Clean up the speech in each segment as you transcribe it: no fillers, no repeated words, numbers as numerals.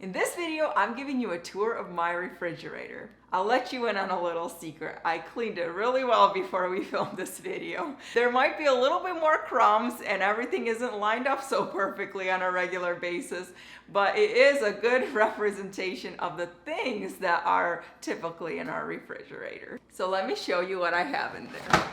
In this video, I'm giving you a tour of my refrigerator. I'll let you in on a little secret. I cleaned it really well before we filmed this video. There might be a little bit more crumbs and everything isn't lined up so perfectly on a regular basis, but it is a good representation of the things that are typically in our refrigerator. So let me show you what I have in there.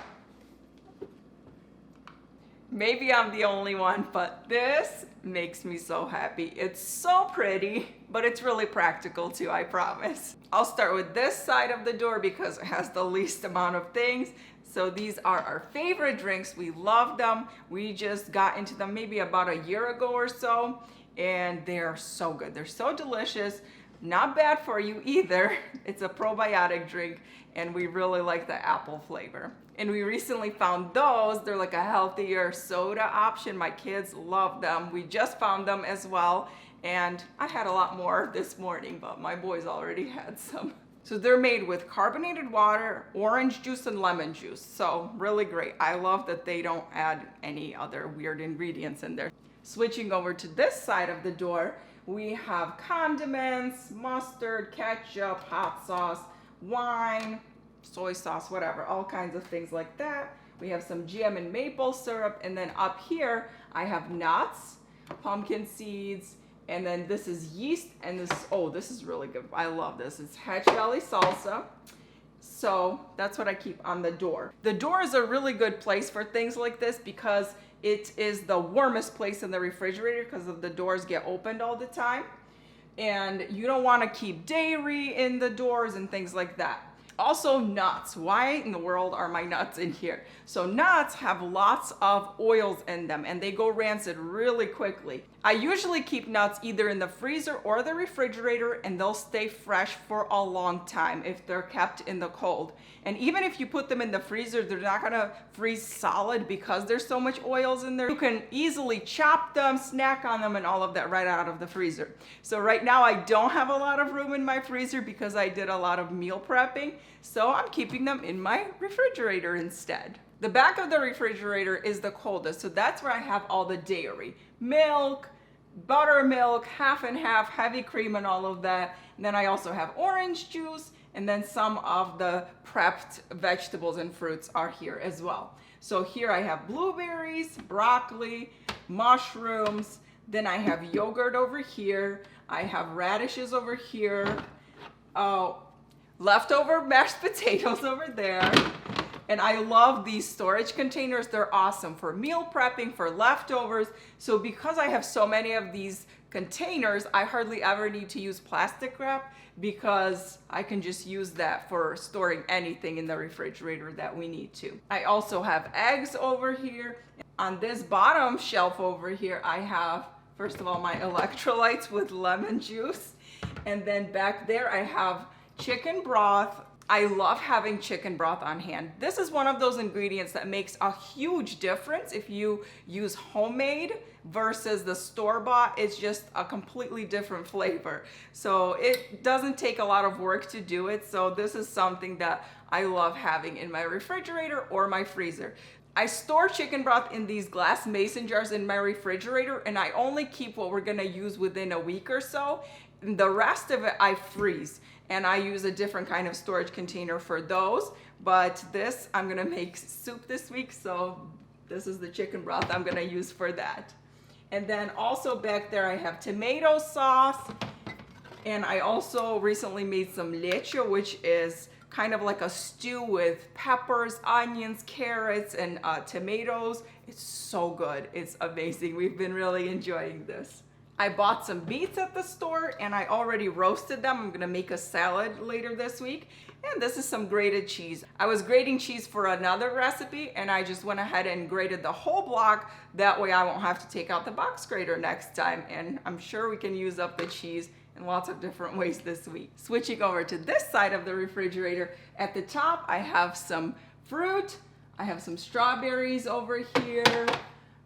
Maybe I'm the only one, but this makes me so happy. It's so pretty, but it's really practical too, I promise. I'll start with this side of the door because it has the least amount of things. So these are our favorite drinks. We love them. We just got into them maybe about a year ago or so, and they're so good. They're so delicious. Not bad for you either. It's a probiotic drink, and we really like the apple flavor. And we recently found those. They're like a healthier soda option. My kids love them. We just found them as well. And I had a lot more this morning, but my boys already had some. So they're made with carbonated water, orange juice, and lemon juice. So really great. I love that they don't add any other weird ingredients in there. Switching over to this side of the door, we have condiments, mustard, ketchup, hot sauce, wine, soy sauce, whatever, all kinds of things like that. We have some jam and maple syrup, and then up here I have nuts, pumpkin seeds, and then this is yeast, and this is really good. I love this. It's hatch valley salsa. So that's what I keep on the door. The door is a really good place for things like this because it is the warmest place in the refrigerator because of the doors get opened all the time. And you don't want to keep dairy in the doors and things like that. Also nuts. Why in the world are my nuts in here? So nuts have lots of oils in them and they go rancid really quickly. I usually keep nuts either in the freezer or the refrigerator and they'll stay fresh for a long time if they're kept in the cold. And even if you put them in the freezer, they're not gonna freeze solid because there's so much oils in there. You can easily chop them, snack on them, and all of that right out of the freezer. So right now I don't have a lot of room in my freezer because I did a lot of meal prepping. So I'm keeping them in my refrigerator instead. The back of the refrigerator is the coldest, so that's where I have all the dairy. Milk, buttermilk, half and half, heavy cream and all of that. And then I also have orange juice, and then some of the prepped vegetables and fruits are here as well. So here I have blueberries, broccoli, mushrooms, then I have yogurt over here, I have radishes over here, leftover mashed potatoes over there. And I love these storage containers. They're awesome for meal prepping, for leftovers. So because I have so many of these containers, I hardly ever need to use plastic wrap because I can just use that for storing anything in the refrigerator that we need to. I also have eggs over here. On this bottom shelf over here, I have, first of all, my electrolytes with lemon juice. And then back there, I have chicken broth. I love having chicken broth on hand. This is one of those ingredients that makes a huge difference if you use homemade versus the store-bought. It's just a completely different flavor. So it doesn't take a lot of work to do it. So this is something that I love having in my refrigerator or my freezer. I store chicken broth in these glass mason jars in my refrigerator, and I only keep what we're gonna use within a week or so. The rest of it I freeze, and I use a different kind of storage container for those. But this, I'm gonna make soup this week, so this is the chicken broth I'm gonna use for that. And then also back there I have tomato sauce, and I also recently made some leche, which is kind of like a stew with peppers, onions, carrots, and tomatoes. It's so good. It's amazing. We've been really enjoying this. I bought some beets at the store and I already roasted them. I'm gonna make a salad later this week. And this is some grated cheese. I was grating cheese for another recipe and I just went ahead and grated the whole block. That way I won't have to take out the box grater next time. And I'm sure we can use up the cheese in lots of different ways this week. Switching over to this side of the refrigerator, at the top I have some fruit. I have some strawberries over here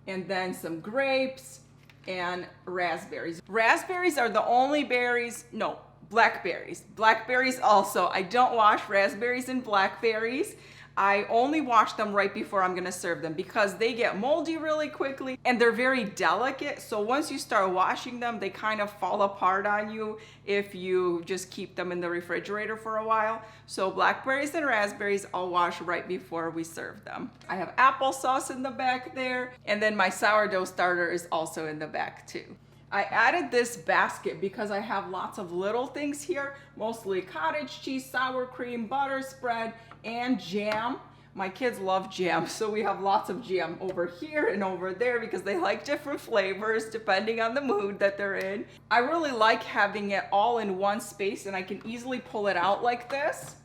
and then some grapes and raspberries. Raspberries are the only berries, no, blackberries. Blackberries also. I don't wash raspberries and blackberries. I only wash them right before I'm gonna serve them because they get moldy really quickly and they're very delicate. So once you start washing them, they kind of fall apart on you if you just keep them in the refrigerator for a while. So blackberries and raspberries I'll wash right before we serve them. I have applesauce in the back there, and then my sourdough starter is also in the back too. I added this basket because I have lots of little things here, mostly cottage cheese, sour cream, butter spread, and jam. My kids love jam, so we have lots of jam over here and over there because they like different flavors depending on the mood that they're in. I really like having it all in one space and I can easily pull it out like this.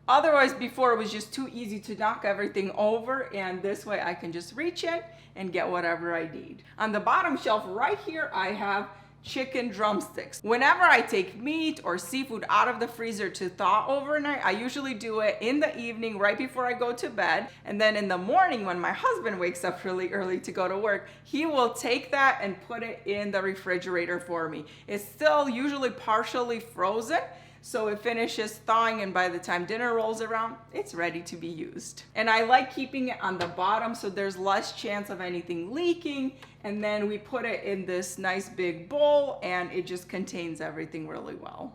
Otherwise, before it was just too easy to knock everything over, and this way I can just reach in and get whatever I need. On the bottom shelf right here, I have chicken drumsticks. Whenever I take meat or seafood out of the freezer to thaw overnight, I usually do it in the evening right before I go to bed. And then in the morning when my husband wakes up really early to go to work, he will take that and put it in the refrigerator for me. It's still usually partially frozen, so it finishes thawing, and by the time dinner rolls around, it's ready to be used. And I like keeping it on the bottom so there's less chance of anything leaking. And then we put it in this nice big bowl and it just contains everything really well.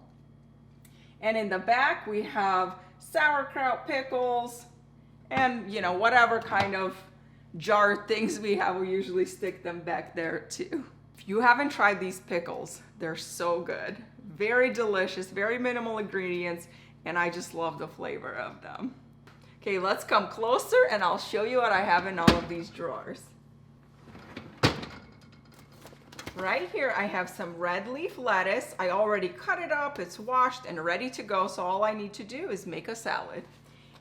And in the back we have sauerkraut, pickles, and whatever kind of jar things we have, we usually stick them back there too. If you haven't tried these pickles, they're so good. Very delicious, very minimal ingredients, and I just love the flavor of them. Okay, let's come closer and I'll show you what I have in all of these drawers. Right here I have some red leaf lettuce. I already cut it up, it's washed and ready to go, so all I need to do is make a salad.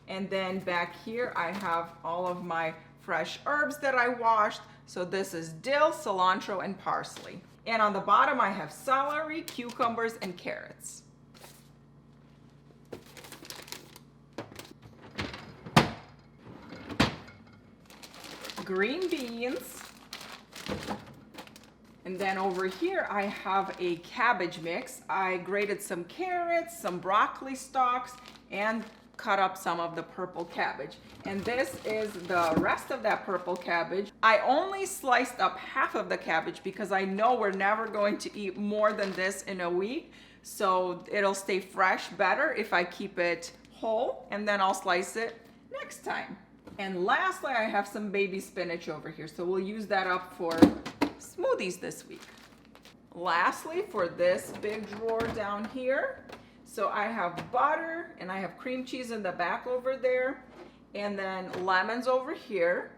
And then back here I have all of my fresh herbs that I washed. So this is dill, cilantro, and parsley. And on the bottom I have celery, cucumbers, and carrots. Green beans. And then over here I have a cabbage mix. I grated some carrots, some broccoli stalks, and cut up some of the purple cabbage. And this is the rest of that purple cabbage. I only sliced up half of the cabbage because I know we're never going to eat more than this in a week. So it'll stay fresh better if I keep it whole, and then I'll slice it next time. And lastly, I have some baby spinach over here. So we'll use that up for smoothies this week. Lastly, for this big drawer down here, so I have butter and I have cream cheese in the back over there, and then lemons over here.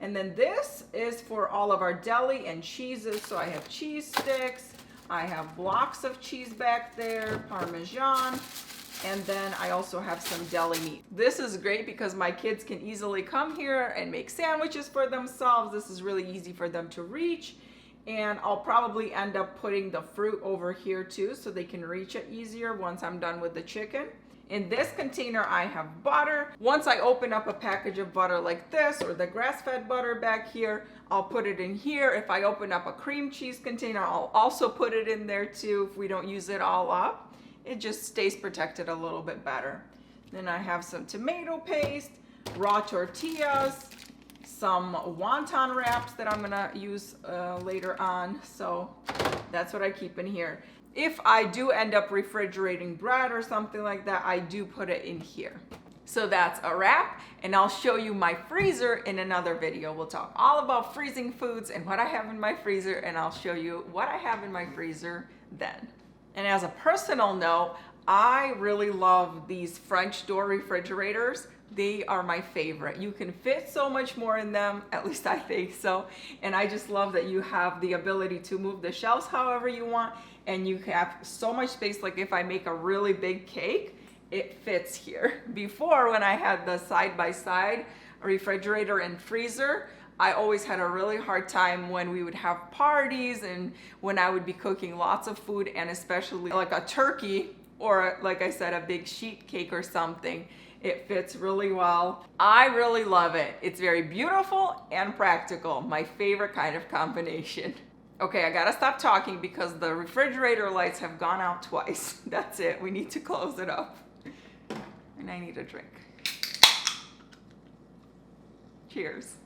And then this is for all of our deli and cheeses. So I have cheese sticks, I have blocks of cheese back there, Parmesan, and then I also have some deli meat. This is great because my kids can easily come here and make sandwiches for themselves. This is really easy for them to reach. And I'll probably end up putting the fruit over here too so they can reach it easier once I'm done with the chicken. In this container I have butter. Once I open up a package of butter like this, or the grass-fed butter back here, I'll put it in here. If I open up a cream cheese container, I'll also put it in there too if we don't use it all up. It just stays protected a little bit better. Then I have some tomato paste, raw tortillas, some wonton wraps that I'm gonna use later on. So that's what I keep in here. If I do end up refrigerating bread or something like that, I do put it in here. So that's a wrap, and I'll show you my freezer in another video. We'll talk all about freezing foods and what I have in my freezer, and I'll show you what I have in my freezer then. And as a personal note, I really love these French door refrigerators. They are my favorite. You can fit so much more in them, at least I think so. And I just love that you have the ability to move the shelves however you want, and you have so much space. Like if I make a really big cake, it fits here. Before, when I had the side-by-side refrigerator and freezer, I always had a really hard time when we would have parties and when I would be cooking lots of food, and especially like a turkey or, like I said, a big sheet cake or something. It fits really well. I really love it. It's very beautiful and practical. My favorite kind of combination. Okay, I gotta stop talking because the refrigerator lights have gone out twice. That's it, we need to close it up. And I need a drink. Cheers.